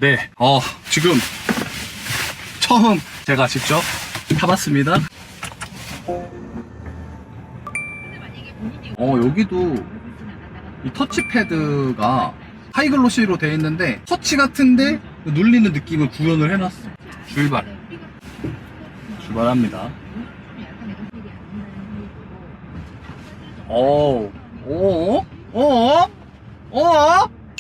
네, 지금 처음 제가 직접 타봤습니다. 여기도 이 터치패드가 하이글로시로 되어 있는데 터치 같은데 눌리는 느낌을 구현을 해놨어. 출발합니다.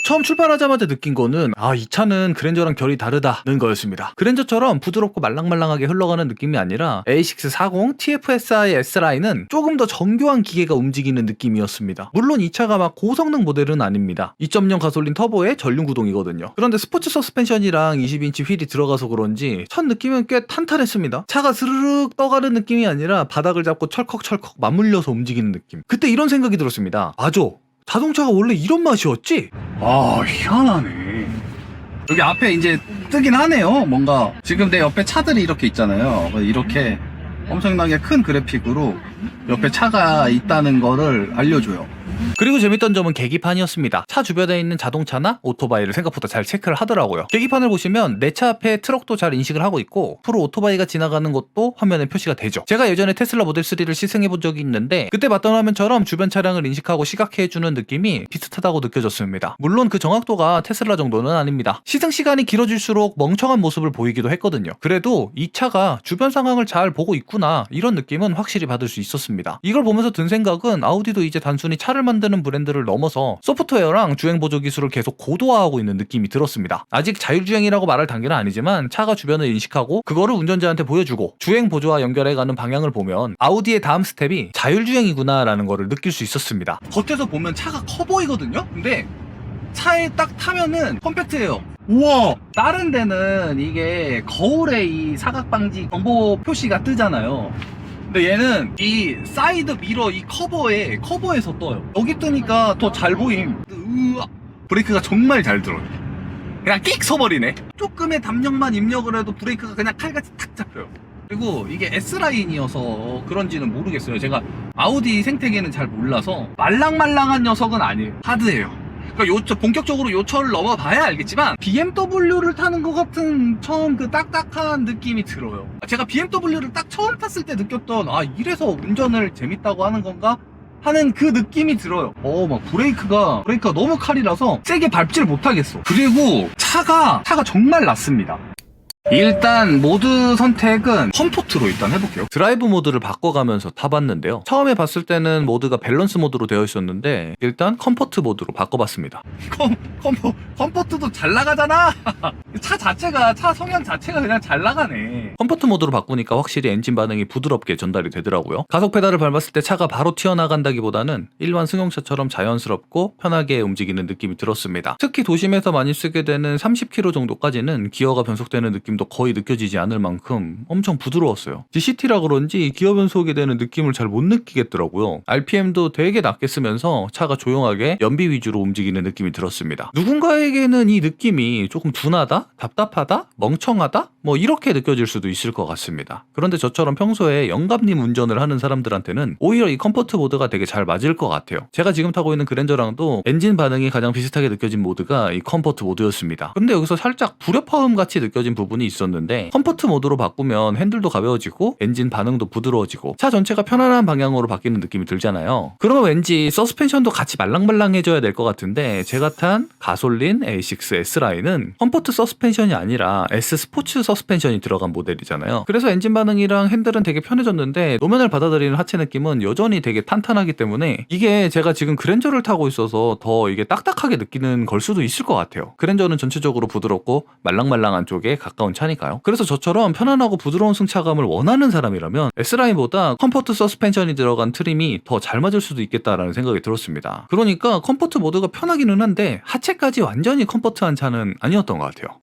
처음 출발하자마자 느낀 거는 이 차는 그랜저랑 결이 다르다는 거였습니다. 그랜저처럼 부드럽고 말랑말랑하게 흘러가는 느낌이 아니라 A640 TFSI S라인은 조금 더 정교한 기계가 움직이는 느낌이었습니다. 물론 이 차가 막 고성능 모델은 아닙니다. 2.0 가솔린 터보의 전륜 구동이거든요. 그런데 스포츠 서스펜션이랑 20인치 휠이 들어가서 그런지 첫 느낌은 꽤 탄탄했습니다. 차가 스르륵 떠가는 느낌이 아니라 바닥을 잡고 철컥철컥 맞물려서 움직이는 느낌. 그때 이런 생각이 들었습니다. 맞아, 자동차가 원래 이런 맛이었지? 희한하네. 여기 앞에 이제 뜨긴 하네요. 뭔가 지금 내 옆에 차들이 이렇게 있잖아요. 이렇게 엄청나게 큰 그래픽으로 옆에 차가 있다는 거를 알려줘요. 그리고 재밌던 점은 계기판이었습니다. 차 주변에 있는 자동차나 오토바이를 생각보다 잘 체크를 하더라고요. 계기판을 보시면 내 차 앞에 트럭도 잘 인식을 하고 있고 앞으로 오토바이가 지나가는 것도 화면에 표시가 되죠. 제가 예전에 테슬라 모델 3를 시승해 본 적이 있는데 그때 봤던 화면처럼 주변 차량을 인식하고 시각해주는 느낌이 비슷하다고 느껴졌습니다. 물론 그 정확도가 테슬라 정도는 아닙니다. 시승 시간이 길어질수록 멍청한 모습을 보이기도 했거든요. 그래도 이 차가 주변 상황을 잘 보고 있구나, 이런 느낌은 확실히 받을 수 있었습니다. 이걸 보면서 든 생각은 아우디도 이제 단순히 차를 만드는 브랜드를 넘어서 소프트웨어랑 주행 보조 기술을 계속 고도화하고 있는 느낌이 들었습니다. 아직 자율주행이라고 말할 단계는 아니지만 차가 주변을 인식하고 그거를 운전자한테 보여주고 주행 보조와 연결해가는 방향을 보면 아우디의 다음 스텝이 자율주행이구나 라는 거를 느낄 수 있었습니다. 겉에서 보면 차가 커 보이거든요? 근데 차에 딱 타면은 컴팩트해요. 우와! 다른 데는 이게 거울에 이 사각방지 경보 표시가 뜨잖아요. 근데 얘는 이 사이드 미러 이 커버에서 떠요. 여기 뜨니까 더 잘 보임. 브레이크가 정말 잘 들어요. 그냥 끽 서버리네. 조금의 담력만 입력을 해도 브레이크가 그냥 칼같이 탁 잡혀요. 그리고 이게 S라인이어서 그런지는 모르겠어요. 제가 아우디 생태계는 잘 몰라서 말랑말랑한 녀석은 아니에요. 하드해요. 그러니까 본격적으로 요철을 넘어봐야 알겠지만 BMW를 타는 것 같은 처음 그 딱딱한 느낌이 들어요. 제가 BMW를 딱 처음 탔을 때 느꼈던 이래서 운전을 재밌다고 하는 건가? 하는 그 느낌이 들어요. 막 브레이크가 너무 칼이라서 세게 밟지를 못하겠어. 그리고 차가 정말 낮습니다. 일단 모드 선택은 컴포트로 일단 해볼게요. 드라이브 모드를 바꿔가면서 타봤는데요. 처음에 봤을 때는 모드가 밸런스 모드로 되어 있었는데 일단 컴포트 모드로 바꿔봤습니다. 컴포트도 잘 나가잖아. 차 성향 자체가 그냥 잘 나가네. 컴포트 모드로 바꾸니까 확실히 엔진 반응이 부드럽게 전달이 되더라고요. 가속 페달을 밟았을 때 차가 바로 튀어나간다기보다는 일반 승용차처럼 자연스럽고 편하게 움직이는 느낌이 들었습니다. 특히 도심에서 많이 쓰게 되는 30km 정도까지는 기어가 변속되는 느낌도 거의 느껴지지 않을 만큼 엄청 부드러웠어요. GCT라 그런지 기어 변속이 되는 느낌을 잘 못 느끼겠더라고요. RPM도 되게 낮게 쓰면서 차가 조용하게 연비 위주로 움직이는 느낌이 들었습니다. 누군가에게는 이 느낌이 조금 둔하다? 답답하다? 멍청하다? 이렇게 느껴질 수도 있을 것 같습니다. 그런데 저처럼 평소에 영감님 운전을 하는 사람들한테는 오히려 이 컴포트 모드가 되게 잘 맞을 것 같아요. 제가 지금 타고 있는 그랜저랑도 엔진 반응이 가장 비슷하게 느껴진 모드가 이 컴포트 모드였습니다. 근데 여기서 살짝 불협화음 같이 느껴진 부분이 있었는데 컴포트 모드로 바꾸면 핸들도 가벼워지고 엔진 반응도 부드러워지고 차 전체가 편안한 방향으로 바뀌는 느낌이 들잖아요. 그러면 왠지 서스펜션도 같이 말랑말랑해져야 될 것 같은데 제가 탄 가솔린 A6 S라인은 컴포트 서스펜션이 아니라 S 스포츠 서스펜션이 들어간 모델이잖아요. 그래서 엔진 반응이랑 핸들은 되게 편해졌는데 노면을 받아들이는 하체 느낌은 여전히 되게 탄탄하기 때문에 이게 제가 지금 그랜저를 타고 있어서 더 이게 딱딱하게 느끼는 걸 수도 있을 것 같아요. 그랜저는 전체적으로 부드럽고 말랑말랑한 쪽에 가까운 차니까요. 그래서 저처럼 편안하고 부드러운 승차감을 원하는 사람이라면 S라인보다 컴포트 서스펜션이 들어간 트림이 더 잘 맞을 수도 있겠다라는 생각이 들었습니다. 그러니까 컴포트 모드가 편하기는 한데 하체까지 완전히 컴포트한 차는 아니었던 것 같아요.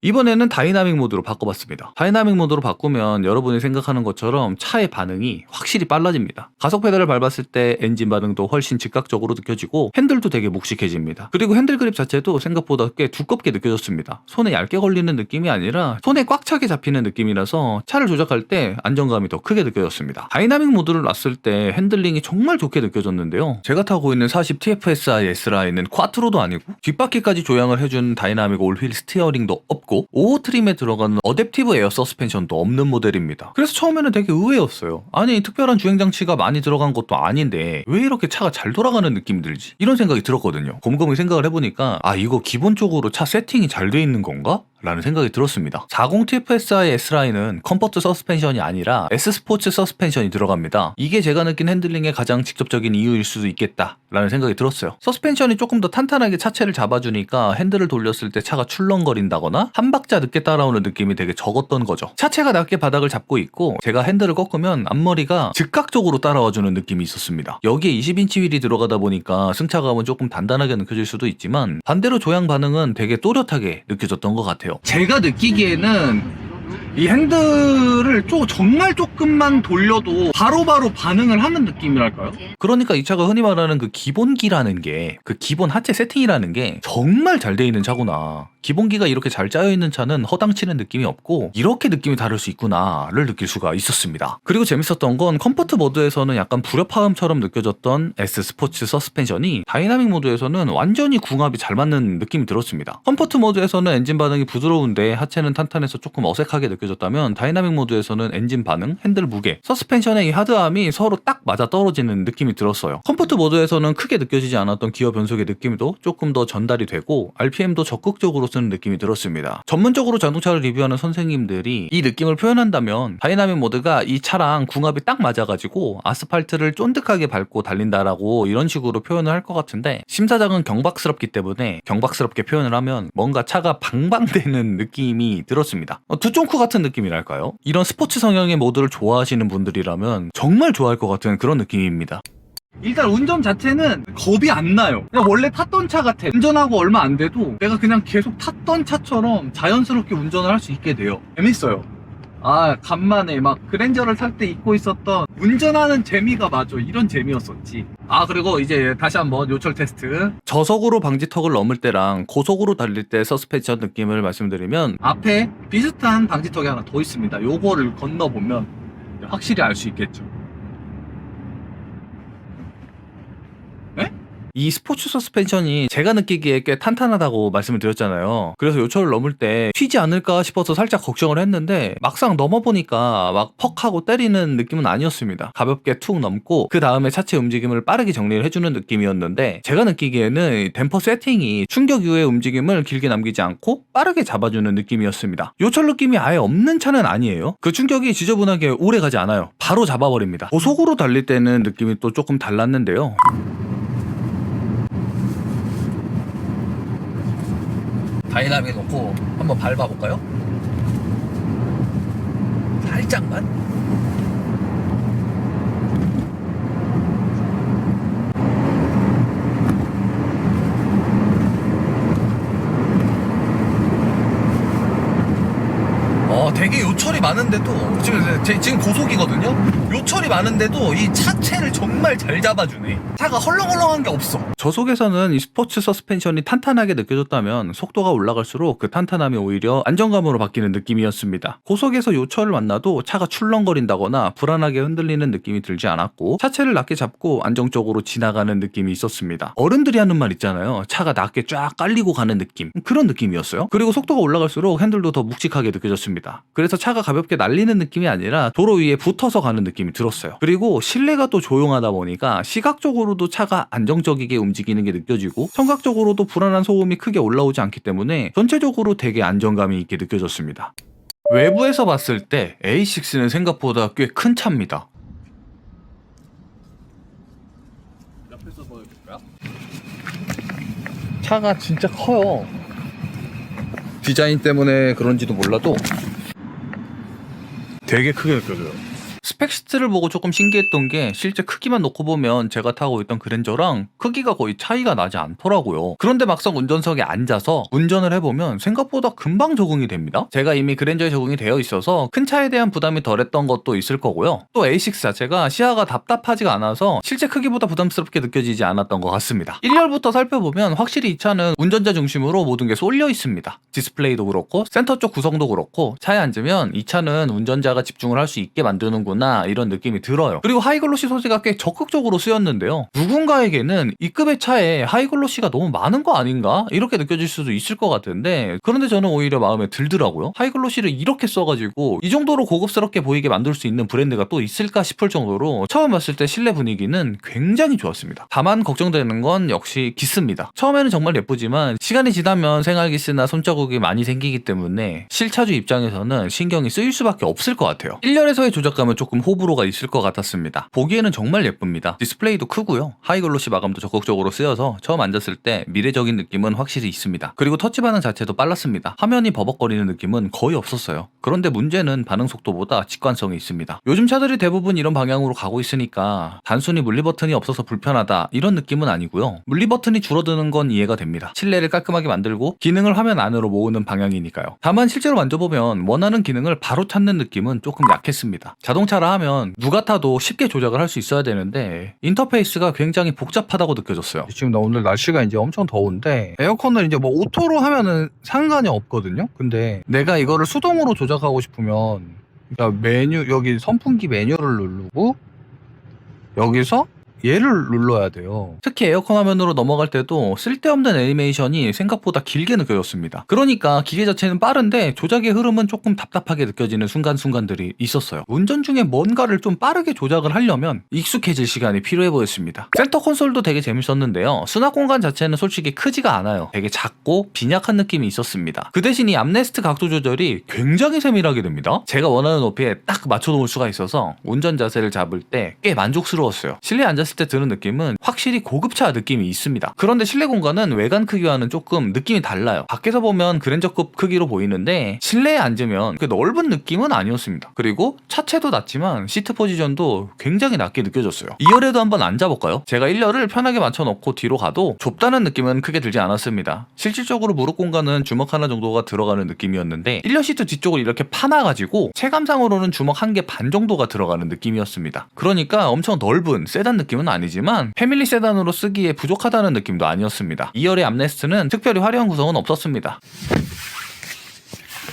이번에는 다이나믹 모드로 바꿔봤습니다. 다이나믹 모드로 바꾸면 여러분이 생각하는 것처럼 차의 반응이 확실히 빨라집니다. 가속 페달을 밟았을 때 엔진 반응도 훨씬 즉각적으로 느껴지고 핸들도 되게 묵직해집니다. 그리고 핸들 그립 자체도 생각보다 꽤 두껍게 느껴졌습니다. 손에 얇게 걸리는 느낌이 아니라 손에 꽉 차게 잡히는 느낌이라서 차를 조작할 때 안정감이 더 크게 느껴졌습니다. 다이나믹 모드를 놨을 때 핸들링이 정말 좋게 느껴졌는데요. 제가 타고 있는 40 TFSI S라인은 쿼트로도 아니고 뒷바퀴까지 조향을 해주는 다이나믹 올휠 스티어링도 없고 5호 트림에 들어가는 어댑티브 에어 서스펜션도 없는 모델입니다. 그래서 처음에는 되게 의외였어요. 아니 특별한 주행장치가 많이 들어간 것도 아닌데 왜 이렇게 차가 잘 돌아가는 느낌이 들지? 이런 생각이 들었거든요. 곰곰이 생각을 해보니까 이거 기본적으로 차 세팅이 잘 돼 있는 건가? 라는 생각이 들었습니다. 40 TFSI S라인은 컴포트 서스펜션이 아니라 S스포츠 서스펜션이 들어갑니다. 이게 제가 느낀 핸들링의 가장 직접적인 이유일 수도 있겠다 라는 생각이 들었어요. 서스펜션이 조금 더 탄탄하게 차체를 잡아주니까 핸들을 돌렸을 때 차가 출렁거린다거나 한 박자 늦게 따라오는 느낌이 되게 적었던 거죠. 차체가 낮게 바닥을 잡고 있고 제가 핸들을 꺾으면 앞머리가 즉각적으로 따라와주는 느낌이 있었습니다. 여기에 20인치 휠이 들어가다 보니까 승차감은 조금 단단하게 느껴질 수도 있지만 반대로 조향 반응은 되게 또렷하게 느껴졌던 것 같아요. 제가 느끼기에는 이 핸들을 정말 조금만 돌려도 바로바로 반응을 하는 느낌이랄까요? 그러니까 이 차가 흔히 말하는 그 기본기라는 게, 그 기본 하체 세팅이라는 게 정말 잘 돼 있는 차구나. 기본기가 이렇게 잘 짜여 있는 차는 허당치는 느낌이 없고 이렇게 느낌이 다를 수 있구나를 느낄 수가 있었습니다. 그리고 재밌었던 건 컴포트 모드에서는 약간 불협화음처럼 느껴졌던 S 스포츠 서스펜션이 다이나믹 모드에서는 완전히 궁합이 잘 맞는 느낌이 들었습니다. 컴포트 모드에서는 엔진 반응이 부드러운데 하체는 탄탄해서 조금 어색하게 느껴졌다면 다이나믹 모드에서는 엔진 반응, 핸들 무게, 서스펜션의 이 하드함이 서로 딱 맞아 떨어지는 느낌이 들었어요. 컴포트 모드에서는 크게 느껴지지 않았던 기어 변속의 느낌도 조금 더 전달이 되고 RPM도 적극적으로 쓰는 느낌이 들었습니다. 전문적으로 자동차를 리뷰하는 선생님들이 이 느낌을 표현한다면 다이나믹 모드가 이 차랑 궁합이 딱 맞아가지고 아스팔트를 쫀득하게 밟고 달린다라고 이런 식으로 표현을 할 것 같은데 심사장은 경박스럽기 때문에 경박스럽게 표현을 하면 뭔가 차가 방방대는 느낌이 들었습니다. 두쫑쿠 같은 느낌이랄까요? 이런 스포츠 성향의 모드를 좋아하시는 분들이라면 정말 좋아할 것 같은 그런 느낌입니다. 일단 운전 자체는 겁이 안 나요. 그냥 원래 탔던 차 같아. 운전하고 얼마 안 돼도 내가 그냥 계속 탔던 차처럼 자연스럽게 운전을 할 수 있게 돼요. 재밌어요. 간만에 막 그랜저를 탈 때 잊고 있었던 운전하는 재미가 맞아. 이런 재미였었지. 그리고 이제 다시 한번 요철 테스트. 저속으로 방지턱을 넘을 때랑 고속으로 달릴 때 서스펜션 느낌을 말씀드리면 앞에 비슷한 방지턱이 하나 더 있습니다. 요거를 건너보면 확실히 알 수 있겠죠. 이 스포츠 서스펜션이 제가 느끼기에 꽤 탄탄하다고 말씀을 드렸잖아요. 그래서 요철을 넘을 때 튀지 않을까 싶어서 살짝 걱정을 했는데 막상 넘어보니까 막 퍽하고 때리는 느낌은 아니었습니다. 가볍게 툭 넘고 그 다음에 차체 움직임을 빠르게 정리를 해주는 느낌이었는데 제가 느끼기에는 댐퍼 세팅이 충격 이후의 움직임을 길게 남기지 않고 빠르게 잡아주는 느낌이었습니다. 요철 느낌이 아예 없는 차는 아니에요. 그 충격이 지저분하게 오래 가지 않아요. 바로 잡아버립니다. 고속으로 달릴 때는 느낌이 또 조금 달랐는데요. 다이나믹 놓고 한번 밟아볼까요? 살짝만. 되게 요철이 많은데도 지금 고속이거든요? 요철이 많은데도 이 차체를 정말 잘 잡아주네. 차가 헐렁헐렁한 게 없어. 저속에서는 이 스포츠 서스펜션이 탄탄하게 느껴졌다면 속도가 올라갈수록 그 탄탄함이 오히려 안정감으로 바뀌는 느낌이었습니다. 고속에서 요철을 만나도 차가 출렁거린다거나 불안하게 흔들리는 느낌이 들지 않았고 차체를 낮게 잡고 안정적으로 지나가는 느낌이 있었습니다. 어른들이 하는 말 있잖아요. 차가 낮게 쫙 깔리고 가는 느낌. 그런 느낌이었어요. 그리고 속도가 올라갈수록 핸들도 더 묵직하게 느껴졌습니다. 그래서 차가 가볍게 날리는 느낌이 아니라 도로 위에 붙어서 가는 느낌이 들었어요. 그리고 실내가 또 조용하다 보니까 시각적으로도 차가 안정적이게 움직이는 게 느껴지고 청각적으로도 불안한 소음이 크게 올라오지 않기 때문에 전체적으로 되게 안정감이 있게 느껴졌습니다. 외부에서 봤을 때 A6는 생각보다 꽤 큰 차입니다. 옆에서 보여줄까요? 차가 진짜 커요. 디자인 때문에 그런지도 몰라도 되게 크게 느껴져요. 스펙시트를 보고 조금 신기했던 게 실제 크기만 놓고 보면 제가 타고 있던 그랜저랑 크기가 거의 차이가 나지 않더라고요. 그런데 막상 운전석에 앉아서 운전을 해보면 생각보다 금방 적응이 됩니다. 제가 이미 그랜저에 적응이 되어 있어서 큰 차에 대한 부담이 덜했던 것도 있을 거고요. 또 A6 자체가 시야가 답답하지가 않아서 실제 크기보다 부담스럽게 느껴지지 않았던 것 같습니다. 1열부터 살펴보면 확실히 이 차는 운전자 중심으로 모든 게 쏠려 있습니다. 디스플레이도 그렇고 센터 쪽 구성도 그렇고 차에 앉으면 이 차는 운전자가 집중을 할 수 있게 만드는구나 이런 느낌이 들어요. 그리고 하이글로시 소재가 꽤 적극적으로 쓰였는데요. 누군가에게는 이 급의 차에 하이글로시가 너무 많은 거 아닌가? 이렇게 느껴질 수도 있을 것 같은데 그런데 저는 오히려 마음에 들더라고요. 하이글로시를 이렇게 써가지고 이 정도로 고급스럽게 보이게 만들 수 있는 브랜드가 또 있을까 싶을 정도로 처음 봤을 때 실내 분위기는 굉장히 좋았습니다. 다만 걱정되는 건 역시 기스입니다. 처음에는 정말 예쁘지만 시간이 지나면 생활기스나 손자국이 많이 생기기 때문에 실차주 입장에서는 신경이 쓰일 수밖에 없을 것 같아요. 1열에서의 조작감은 조금 호불호가 있을 것 같았습니다. 보기에는 정말 예쁩니다. 디스플레이도 크고요. 하이글로시 마감도 적극적으로 쓰여서 처음 앉았을 때 미래적인 느낌은 확실히 있습니다. 그리고 터치 반응 자체도 빨랐습니다. 화면이 버벅거리는 느낌은 거의 없었어요. 그런데 문제는 반응 속도보다 직관성이 있습니다. 요즘 차들이 대부분 이런 방향으로 가고 있으니까 단순히 물리 버튼이 없어서 불편하다 이런 느낌은 아니고요. 물리 버튼이 줄어드는 건 이해가 됩니다. 실내를 깔끔하게 만들고 기능을 화면 안으로 모으는 방향이니까요. 다만 실제로 만져보면 원하는 기능을 바로 찾는 느낌은 조금 약했습니다. 자동차라 하면 누가 타도 쉽게 조작을 할 수 있어야 되는데 인터페이스가 굉장히 복잡하다고 느껴졌어요. 지금 나 오늘 날씨가 이제 엄청 더운데 에어컨을 이제 뭐 오토로 하면은 상관이 없거든요. 근데 내가 이거를 수동으로 조작하고 싶으면 메뉴 여기 선풍기 메뉴를 누르고 여기서 얘를 눌러야 돼요. 특히 에어컨 화면으로 넘어갈 때도 쓸데없는 애니메이션이 생각보다 길게 느껴졌습니다. 그러니까 기계 자체는 빠른데 조작의 흐름은 조금 답답하게 느껴지는 순간순간들이 있었어요. 운전 중에 뭔가를 좀 빠르게 조작을 하려면 익숙해질 시간이 필요해 보였습니다. 센터 콘솔도 되게 재밌었는데요. 수납 공간 자체는 솔직히 크지가 않아요. 되게 작고 빈약한 느낌이 있었습니다. 그 대신 이 암레스트 각도 조절이 굉장히 세밀하게 됩니다. 제가 원하는 높이에 딱 맞춰놓을 수가 있어서 운전 자세를 잡을 때 꽤 만족스러웠어요. 실내에 앉았을 때 드는 느낌은 확실히 고급차 느낌이 있습니다. 그런데 실내 공간은 외관 크기와는 조금 느낌이 달라요. 밖에서 보면 그랜저급 크기로 보이는데 실내에 앉으면 그 넓은 느낌은 아니었습니다. 그리고 차체도 낮지만 시트 포지션도 굉장히 낮게 느껴졌어요. 2열에도 한번 앉아볼까요? 제가 1열을 편하게 맞춰놓고 뒤로 가도 좁다는 느낌은 크게 들지 않았습니다. 실질적으로 무릎 공간은 주먹 하나 정도가 들어가는 느낌이었는데 1열 시트 뒤쪽을 이렇게 파놔가지고 체감상으로는 주먹 한 개 반 정도가 들어가는 느낌이었습니다. 그러니까 엄청 넓은 세단 느낌은 아니지만 패밀리 세단으로 쓰기에 부족하다는 느낌도 아니었습니다. 2열의 암레스트는 특별히 화려한 구성은 없었습니다.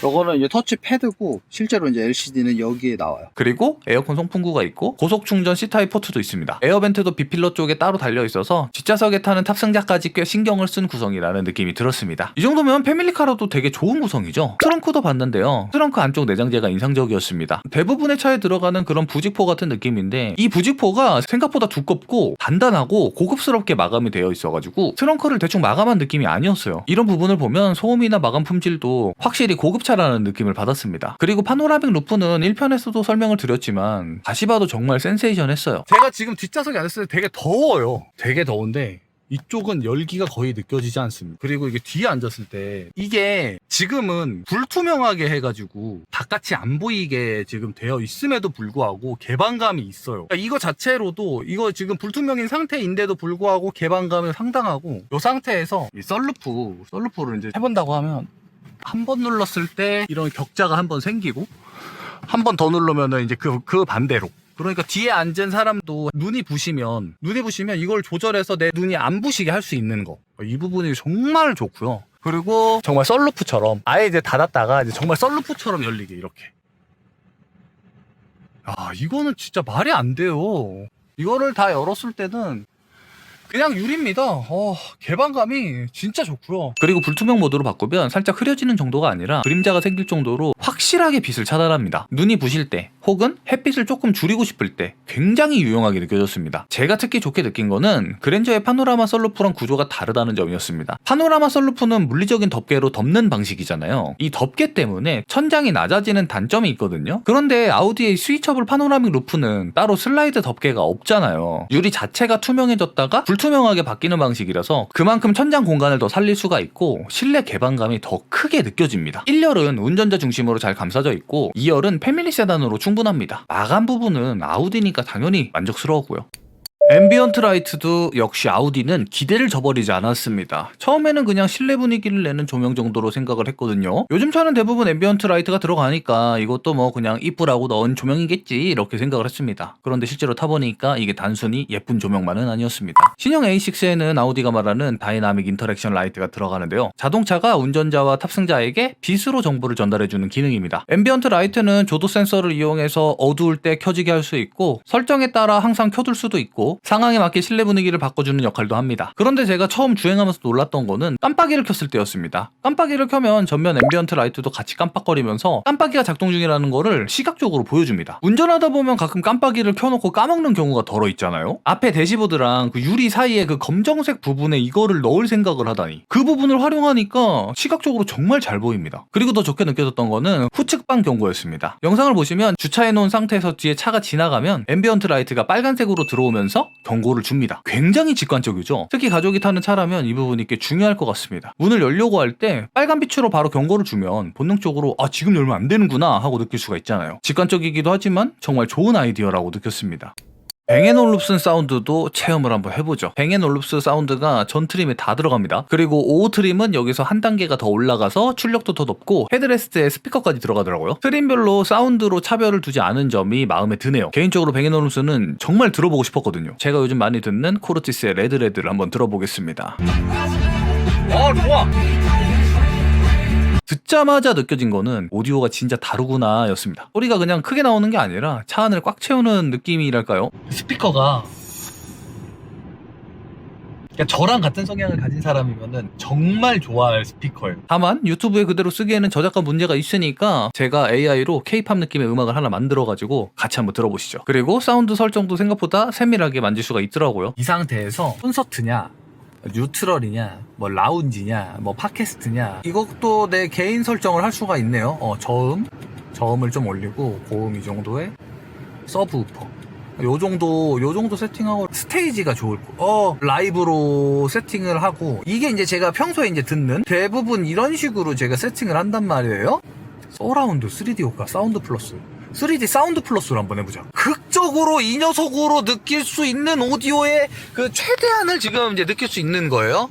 요거는 이제 터치 패드고 실제로 이제 LCD는 여기에 나와요. 그리고 에어컨 송풍구가 있고 고속 충전 C타입 포트도 있습니다. 에어벤트도 B필러 쪽에 따로 달려 있어서 뒷좌석에 타는 탑승자까지 꽤 신경을 쓴 구성이라는 느낌이 들었습니다. 이 정도면 패밀리카로도 되게 좋은 구성이죠. 트렁크도 봤는데요. 트렁크 안쪽 내장재가 인상적이었습니다. 대부분의 차에 들어가는 그런 부직포 같은 느낌인데 이 부직포가 생각보다 두껍고 단단하고 고급스럽게 마감이 되어 있어가지고 트렁크를 대충 마감한 느낌이 아니었어요. 이런 부분을 보면 소음이나 마감 품질도 확실히 고급차라는 느낌을 받았습니다. 그리고 파노라믹 루프는 1편에서도 설명을 드렸지만 다시 봐도 정말 센세이션했어요. 제가 지금 뒷좌석에 앉았을 때 되게 더워요. 되게 더운데 이쪽은 열기가 거의 느껴지지 않습니다. 그리고 이게 뒤에 앉았을 때 이게 지금은 불투명하게 해가지고 바깥이 안 보이게 지금 되어 있음에도 불구하고 개방감이 있어요. 그러니까 이거 자체로도 이거 지금 불투명인 상태인데도 불구하고 개방감이 상당하고 이 상태에서 이 썰루프를 이제 해본다고 하면 한 번 눌렀을 때 이런 격자가 한 번 생기고 한 번 더 누르면은 이제 그 반대로. 그러니까 뒤에 앉은 사람도 눈이 부시면 이걸 조절해서 내 눈이 안 부시게 할 수 있는 거. 이 부분이 정말 좋고요. 그리고 정말 썰루프처럼 아예 이제 닫았다가 이제 정말 썰루프처럼 열리게 이렇게. 아, 이거는 진짜 말이 안 돼요. 이거를 다 열었을 때는 그냥 유리입니다. 개방감이 진짜 좋고요. 그리고 불투명 모드로 바꾸면 살짝 흐려지는 정도가 아니라 그림자가 생길 정도로 확실하게 빛을 차단합니다. 눈이 부실 때 혹은 햇빛을 조금 줄이고 싶을 때 굉장히 유용하게 느껴졌습니다. 제가 특히 좋게 느낀 거는 그랜저의 파노라마 썬루프랑 구조가 다르다는 점이었습니다. 파노라마 썬루프는 물리적인 덮개로 덮는 방식이잖아요. 이 덮개 때문에 천장이 낮아지는 단점이 있거든요. 그런데 아우디의 스위처블 파노라믹 루프는 따로 슬라이드 덮개가 없잖아요. 유리 자체가 투명해졌다가 불투명하게 바뀌는 방식이라서 그만큼 천장 공간을 더 살릴 수가 있고 실내 개방감이 더 크게 느껴집니다. 1열은 운전자 중심으로 잘 감싸져 있고 2열은 패밀리 세단으로 충분히 충분합니다. 마감 부분은 아우디니까 당연히 만족스러웠고요. 앰비언트 라이트도 역시 아우디는 기대를 저버리지 않았습니다. 처음에는 그냥 실내 분위기를 내는 조명 정도로 생각을 했거든요. 요즘 차는 대부분 앰비언트 라이트가 들어가니까 이것도 뭐 그냥 이쁘라고 넣은 조명이겠지 이렇게 생각을 했습니다. 그런데 실제로 타보니까 이게 단순히 예쁜 조명만은 아니었습니다. 신형 A6에는 아우디가 말하는 다이나믹 인터랙션 라이트가 들어가는데요. 자동차가 운전자와 탑승자에게 빛으로 정보를 전달해주는 기능입니다. 앰비언트 라이트는 조도 센서를 이용해서 어두울 때 켜지게 할 수 있고 설정에 따라 항상 켜둘 수도 있고 상황에 맞게 실내 분위기를 바꿔주는 역할도 합니다. 그런데 제가 처음 주행하면서 놀랐던 거는 깜빡이를 켰을 때였습니다. 깜빡이를 켜면 전면 앰비언트 라이트도 같이 깜빡거리면서 깜빡이가 작동 중이라는 거를 시각적으로 보여줍니다. 운전하다 보면 가끔 깜빡이를 켜놓고 까먹는 경우가 덜어 있잖아요. 앞에 대시보드랑 그 유리 사이에 그 검정색 부분에 이거를 넣을 생각을 하다니 그 부분을 활용하니까 시각적으로 정말 잘 보입니다. 그리고 더 좋게 느껴졌던 거는 후측방 경고였습니다. 영상을 보시면 주차해놓은 상태에서 뒤에 차가 지나가면 앰비언트 라이트가 빨간색으로 들어오면서 경고를 줍니다. 굉장히 직관적이죠. 특히 가족이 타는 차라면 이 부분이 꽤 중요할 것 같습니다. 문을 열려고 할 때 빨간 빛으로 바로 경고를 주면 본능적으로 아 지금 열면 안 되는구나 하고 느낄 수가 있잖아요. 직관적이기도 하지만 정말 좋은 아이디어라고 느꼈습니다. 뱅앤올룹슨 사운드도 체험을 한번 해보죠. 뱅앤올룹스 사운드가 전 트림에 다 들어갑니다. 그리고 5호 트림은 여기서 한 단계가 더 올라가서 출력도 더 높고 헤드레스트에 스피커까지 들어가더라고요. 트림별로 사운드로 차별을 두지 않은 점이 마음에 드네요. 개인적으로 뱅앤올룹스는 정말 들어보고 싶었거든요. 제가 요즘 많이 듣는 코르티스의 레드레드를 한번 들어보겠습니다. 좋아! 듣자마자 느껴진 거는 오디오가 진짜 다르구나 였습니다. 소리가 그냥 크게 나오는 게 아니라 차 안을 꽉 채우는 느낌이랄까요? 스피커가 그러니까 저랑 같은 성향을 가진 사람이면은 정말 좋아할 스피커예요. 다만 유튜브에 그대로 쓰기에는 저작권 문제가 있으니까 제가 AI로 K-팝 느낌의 음악을 하나 만들어가지고 같이 한번 들어보시죠. 그리고 사운드 설정도 생각보다 세밀하게 만질 수가 있더라고요. 이 상태에서 콘서트냐 뉴트럴이냐 뭐 라운지냐 뭐 팟캐스트냐 이것도 내 개인 설정을 할 수가 있네요. 저음을 좀 올리고 고음 이 정도에 서브우퍼 요 정도 세팅하고 스테이지가 좋을 거 라이브로 세팅을 하고 이게 이제 제가 평소에 이제 듣는 대부분 이런 식으로 제가 세팅을 한단 말이에요. 서라운드 3D 효과 사운드 플러스 3D 사운드 플러스로 한번 해보자. 극적으로 이 녀석으로 느낄 수 있는 오디오의 그 최대한을 지금 이제 느낄 수 있는 거예요.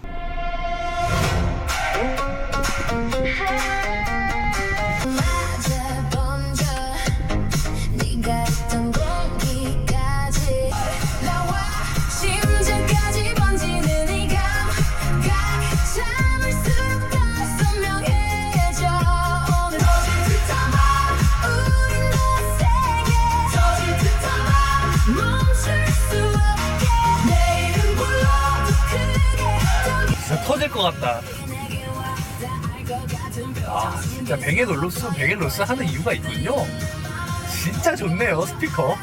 터질 것 같다. 진짜 뱅앤올룹스 하는 이유가 있군요. 진짜 좋네요. 스피커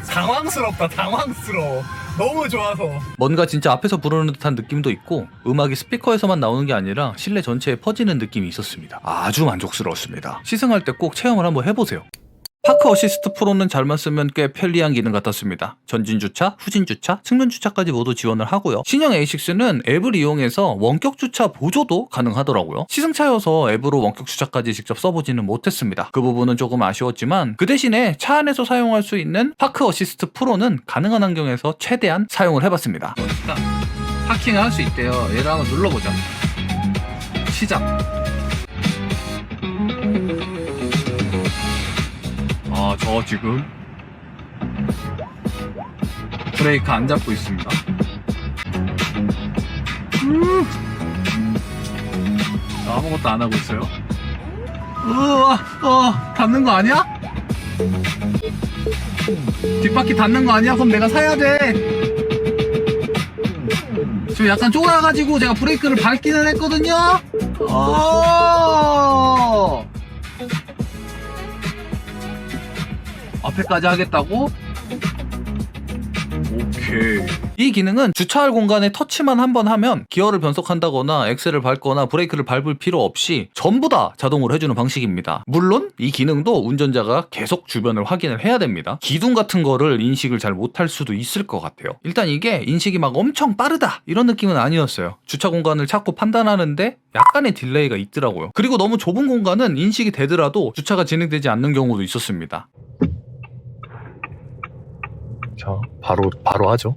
당황스러워. 너무 좋아서 뭔가 진짜 앞에서 부르는 듯한 느낌도 있고 음악이 스피커에서만 나오는 게 아니라 실내 전체에 퍼지는 느낌이 있었습니다. 아주 만족스러웠습니다. 시승할 때 꼭 체험을 한번 해보세요. 파크 어시스트 프로는 잘만 쓰면 꽤 편리한 기능 같았습니다. 전진주차, 후진주차, 측면주차까지 모두 지원을 하고요. 신형 A6는 앱을 이용해서 원격주차 보조도 가능하더라고요. 시승차여서 앱으로 원격주차까지 직접 써보지는 못했습니다. 그 부분은 조금 아쉬웠지만 그 대신에 차 안에서 사용할 수 있는 파크 어시스트 프로는 가능한 환경에서 최대한 사용을 해봤습니다. 일단 파킹을 할 수 있대요. 얘를 한번 눌러보자. 시작. 저 지금 브레이크 안 잡고 있습니다. 아무것도 안 하고 있어요. 닿는 거 아니야? 뒷바퀴 닿는 거 아니야? 그럼 내가 사야 돼. 지금 약간 쫄아가지고 제가 브레이크를 밟기는 했거든요. 앞에까지 하겠다고? 오케이. 이 기능은 주차할 공간에 터치만 한번 하면 기어를 변속한다거나 엑셀을 밟거나 브레이크를 밟을 필요 없이 전부 다 자동으로 해주는 방식입니다. 물론 이 기능도 운전자가 계속 주변을 확인을 해야 됩니다. 기둥 같은 거를 인식을 잘 못할 수도 있을 것 같아요. 일단 이게 인식이 막 엄청 빠르다 이런 느낌은 아니었어요. 주차 공간을 찾고 판단하는데 약간의 딜레이가 있더라고요. 그리고 너무 좁은 공간은 인식이 되더라도 주차가 진행되지 않는 경우도 있었습니다. 자, 바로 하죠.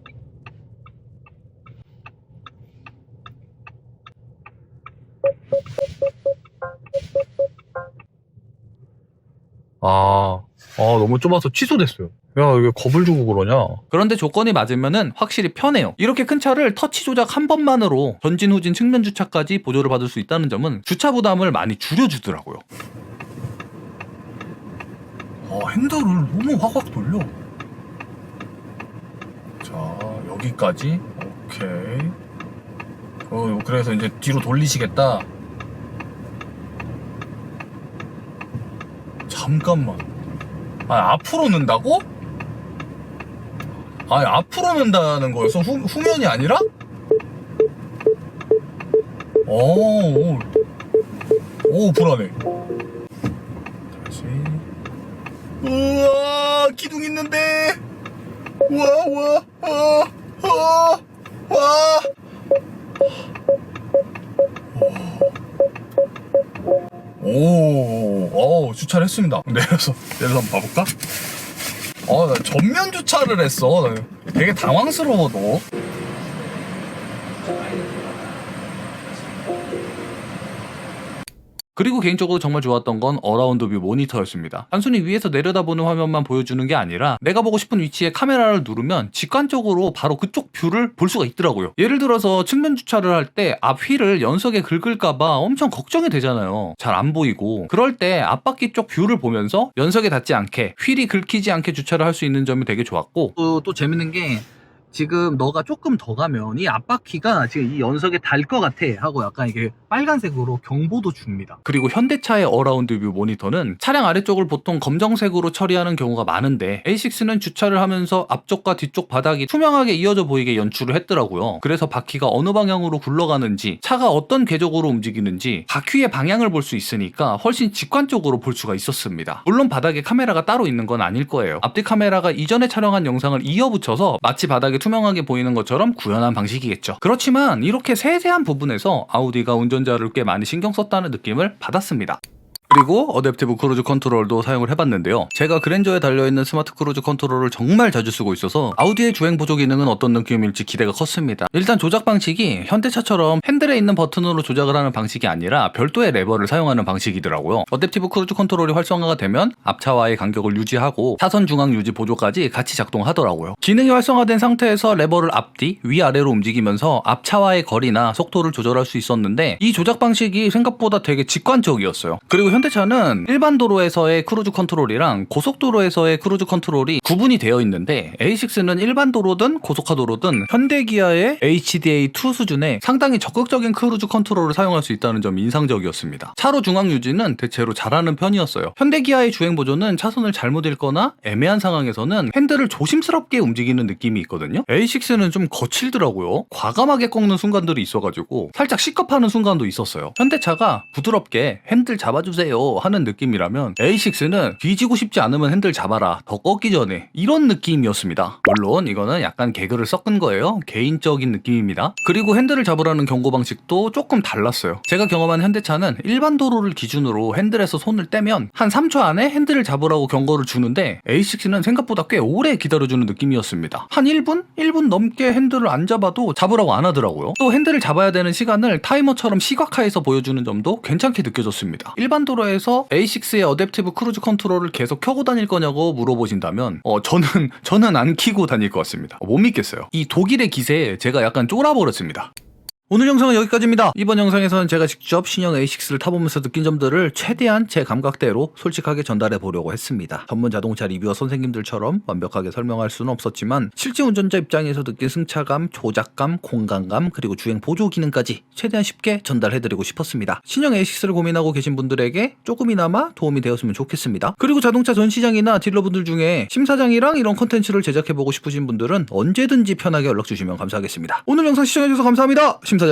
너무 좁아서 취소됐어요. 야, 왜 겁을 주고 그러냐? 그런데 조건이 맞으면은 확실히 편해요. 이렇게 큰 차를 터치 조작 한 번만으로 전진 후진 측면 주차까지 보조를 받을 수 있다는 점은 주차 부담을 많이 줄여주더라고요. 핸들을 너무 확확 돌려. 자, 여기까지. 오케이. 그래서 이제 뒤로 돌리시겠다. 잠깐만. 앞으로 넣는다고? 앞으로 넣는다는 거였어? 후면이 아니라? 오, 불안해. 다시. 우와, 기둥 있는데. 우와. 주차를 했습니다. 내려서 한번 봐볼까? 나 전면 주차를 했어. 되게 당황스러워, 너. 그리고 개인적으로 정말 좋았던 건 어라운드 뷰 모니터였습니다. 단순히 위에서 내려다보는 화면만 보여주는 게 아니라 내가 보고 싶은 위치에 카메라를 누르면 직관적으로 바로 그쪽 뷰를 볼 수가 있더라고요. 예를 들어서 측면 주차를 할 때 앞 휠을 연석에 긁을까봐 엄청 걱정이 되잖아요. 잘 안 보이고. 그럴 때 앞바퀴 쪽 뷰를 보면서 연석에 닿지 않게, 휠이 긁히지 않게 주차를 할 수 있는 점이 되게 좋았고, 또 재밌는 게 지금 너가 조금 더 가면 이 앞바퀴가 지금 이 연석에 닿을 것 같아 하고 약간 이게 빨간색으로 경보도 줍니다. 그리고 현대차의 어라운드 뷰 모니터는 차량 아래쪽을 보통 검정색으로 처리하는 경우가 많은데 A6는 주차를 하면서 앞쪽과 뒤쪽 바닥이 투명하게 이어져 보이게 연출을 했더라고요. 그래서 바퀴가 어느 방향으로 굴러가는지, 차가 어떤 궤적으로 움직이는지 바퀴의 방향을 볼 수 있으니까 훨씬 직관적으로 볼 수가 있었습니다. 물론 바닥에 카메라가 따로 있는 건 아닐 거예요. 앞뒤 카메라가 이전에 촬영한 영상을 이어붙여서 마치 바닥에 투명하게 보이는 것처럼 구현한 방식이겠죠. 그렇지만 이렇게 세세한 부분에서 아우디가 운전자를 꽤 많이 신경 썼다는 느낌을 받았습니다. 그리고 어댑티브 크루즈 컨트롤도 사용을 해봤는데요. 제가 그랜저에 달려있는 스마트 크루즈 컨트롤을 정말 자주 쓰고 있어서 아우디의 주행 보조 기능은 어떤 느낌일지 기대가 컸습니다. 일단 조작 방식이 현대차처럼 핸들에 있는 버튼으로 조작을 하는 방식이 아니라 별도의 레버를 사용하는 방식이더라고요. 어댑티브 크루즈 컨트롤이 활성화가 되면 앞차와의 간격을 유지하고 차선 중앙 유지 보조까지 같이 작동하더라고요. 기능이 활성화된 상태에서 레버를 앞뒤, 위아래로 움직이면서 앞차와의 거리나 속도를 조절할 수 있었는데 이 조작 방식이 생각보다 되게 직관적이었어요. 그리고 현대차는 일반 도로에서의 크루즈 컨트롤이랑 고속도로에서의 크루즈 컨트롤이 구분이 되어 있는데 A6는 일반 도로든 고속화도로든 현대기아의 HDA2 수준의 상당히 적극적인 크루즈 컨트롤을 사용할 수 있다는 점이 인상적이었습니다. 차로 중앙 유지는 대체로 잘하는 편이었어요. 현대기아의 주행 보조는 차선을 잘못 읽거나 애매한 상황에서는 핸들을 조심스럽게 움직이는 느낌이 있거든요. A6는 좀 거칠더라고요. 과감하게 꺾는 순간들이 있어가지고 살짝 시겁하는 순간도 있었어요. 현대차가 부드럽게 핸들 잡아주세요 하는 느낌이라면 A6는 뒤지고 싶지 않으면 핸들 잡아라, 더 꺾기 전에, 이런 느낌이었습니다. 물론 이거는 약간 개그를 섞은 거예요. 개인적인 느낌입니다. 그리고 핸들을 잡으라는 경고 방식도 조금 달랐어요. 제가 경험한 현대차는 일반 도로를 기준으로 핸들에서 손을 떼면 한 3초 안에 핸들을 잡으라고 경고를 주는데 A6는 생각보다 꽤 오래 기다려주는 느낌이었습니다. 한 1분? 1분 넘게 핸들을 안 잡아도 잡으라고 안 하더라고요. 또 핸들을 잡아야 되는 시간을 타이머처럼 시각화해서 보여주는 점도 괜찮게 느껴졌습니다. 일반 도로에서 A6의 어댑티브 크루즈 컨트롤을 계속 켜고 다닐 거냐고 물어보신다면 저는 안 켜고 다닐 것 같습니다. 못 믿겠어요. 이 독일의 기세에 제가 약간 쫄아버렸습니다. 오늘 영상은 여기까지입니다. 이번 영상에서는 제가 직접 신형 A6를 타보면서 느낀 점들을 최대한 제 감각대로 솔직하게 전달해 보려고 했습니다. 전문 자동차 리뷰어 선생님들처럼 완벽하게 설명할 수는 없었지만 실제 운전자 입장에서 느낀 승차감, 조작감, 공간감, 그리고 주행 보조 기능까지 최대한 쉽게 전달해드리고 싶었습니다. 신형 A6를 고민하고 계신 분들에게 조금이나마 도움이 되었으면 좋겠습니다. 그리고 자동차 전시장이나 딜러분들 중에 심사장이랑 이런 컨텐츠를 제작해보고 싶으신 분들은 언제든지 편하게 연락주시면 감사하겠습니다. 오늘 영상 시청해주셔서 감사합니다. 심사장이었습니다.